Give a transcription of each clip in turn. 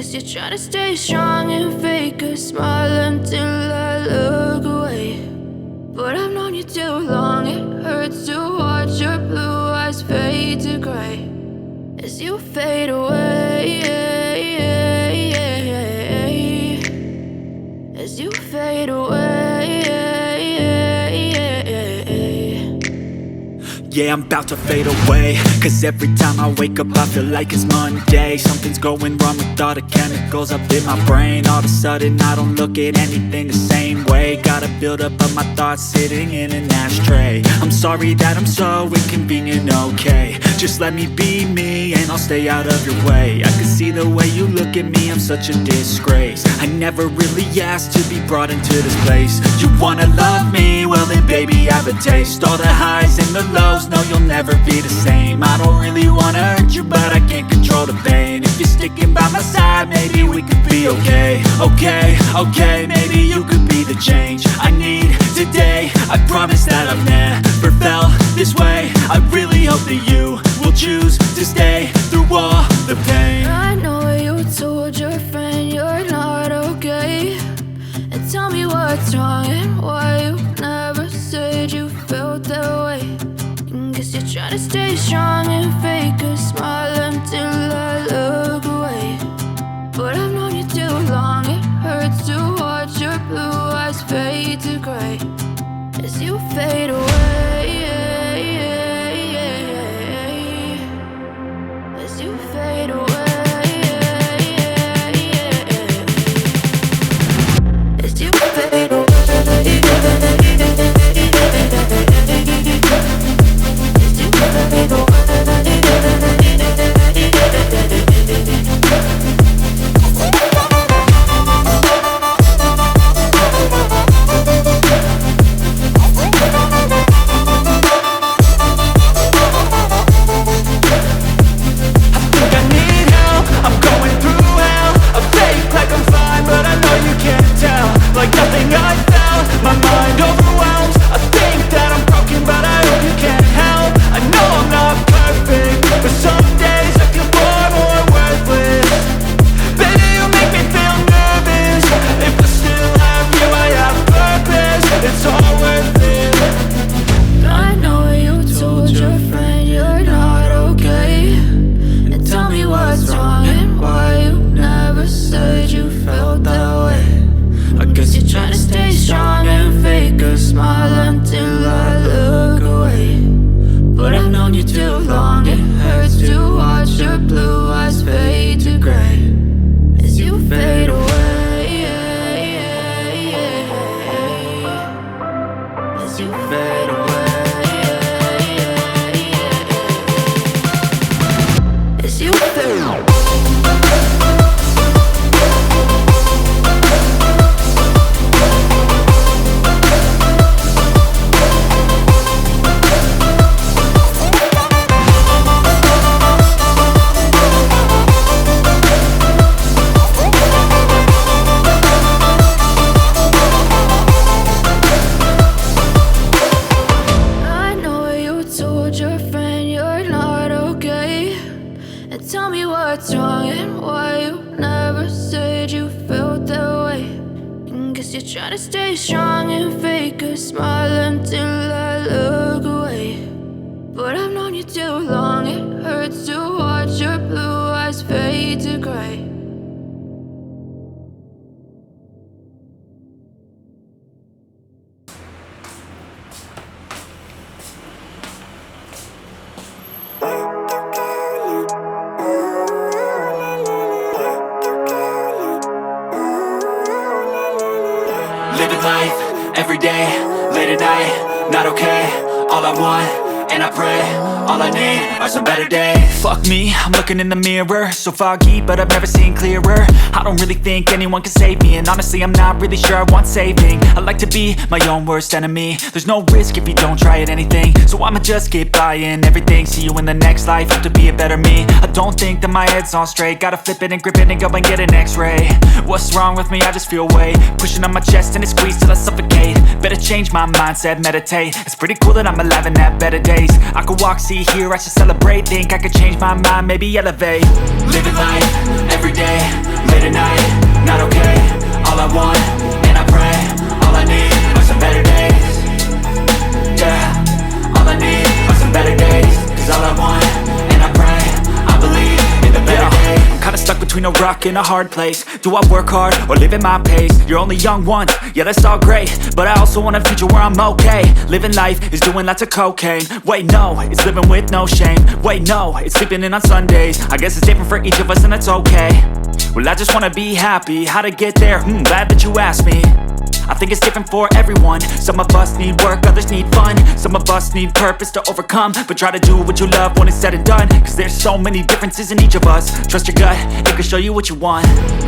Guess you're trying to stay strong and fake a smile until I look away. But I've known you too long, it hurts to watch your blue eyes fade to grey as you fade away, as you fade away. Yeah, I'm about to fade away, cause every time I wake up I feel like it's Monday. Something's going wrong with all the chemicals up in my brain. All of a sudden I don't look at anything the same way. Gotta build up of my thoughts sitting in an ashtray. I'm sorry that I'm so inconvenient, okay. Just let me be me and I'll stay out of your way. I can see the way you look at me, I'm such a disgrace. I never really asked to be brought into this place. You wanna love me? Well then baby have a taste. All the highs and the lows, no you'll never be the same. I don't really wanna hurt you but I can't control the pain. If you're sticking by my side maybe we could be okay. Okay, maybe you could be the change I need today. I promise that I've never felt this way. I really hope that you will choose to stay through all the pain. I know you told your friend you're not okay, and tell me what's wrong and why you never said you felt that way. Guess you're trying to stay strong and fake a smile until I look away. But I've known you too long, it hurts to watch your blue eyes fade to grey as you fade away, as you fade away, as you fade away. Like nothing I felt, my mind overwhelmed. I think that I'm broken but I hope you can't help. I know I'm not perfect, but some days I feel far more worthless. Baby, you make me feel nervous. If I still have you, I have purpose. It's all worth it. I know you told your friend you're not okay, and tell me what's wrong and why you never said you felt that way. I guess you're trying to stay strong and fake a smile until I look away. But I've known you too long, it hurts to watch your blue eyes fade to grey as you fade away, as you fade away, as you fade away. What's wrong and why you never said you felt that way. Guess you're trying to stay strong and fake a smile until I look away. But I've known you too long, it hurts to watch your blue eyes fade to grey. Living life, every day, late at night, not okay. All I want, and I pray, all I need are some better days. Fuck me, I'm looking in the mirror, so foggy, but I've never seen clearer. I don't really think anyone can save me, and honestly I'm not really sure I want saving. I like to be my own worst enemy. There's no risk if you don't try at anything, so I'ma just keep buying everything. See you in the next life, hope to be a better me. I don't think that my head's on straight, gotta flip it and grip it and go and get an x-ray. What's wrong with me? I just feel weight pushing on my chest and it squeezes till I suffocate. Better change my mindset, meditate. It's pretty cool that I'm alive and have better days. days. I could walk, see, hear, I should celebrate. Think I could change my mind, maybe elevate. Living life, everyday, late at night, not okay. All I want, and I pray, all I need are some better days. Yeah, all I need are some better days. Cause all I want, and I pray, I believe in the better days. I'm kinda stuck between a rock and a hard place. Do I work hard or live at my pace? You're only young once, yeah that's all great, but I also want a future where I'm okay. Living life is doing lots of cocaine. Wait no, it's living with no shame. Wait no, it's sleeping in on Sundays. I guess it's different for each of us and that's okay. Well I just wanna be happy, how to get there? Glad that you asked me. I think it's different for everyone. Some of us need work, others need fun. Some of us need purpose to overcome. But try to do what you love when it's said and done. Cause there's so many differences in each of us. Trust your gut, it can show you what you want.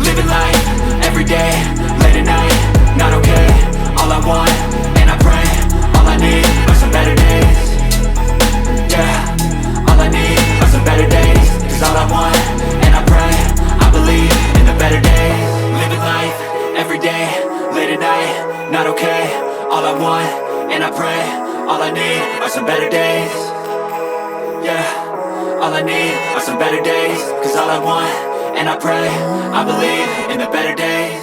Living life, everyday, late at night, not okay. All I want, and I pray, all I need are some better days. Yeah, all I need are some better days. Cause all I want, and I pray, I believe in the better days. Living life, everyday, late at night, not okay. All I want, and I pray, all I need are some better days. Yeah, all I need are some better days. Cause all I want, and I pray, I believe in the better days.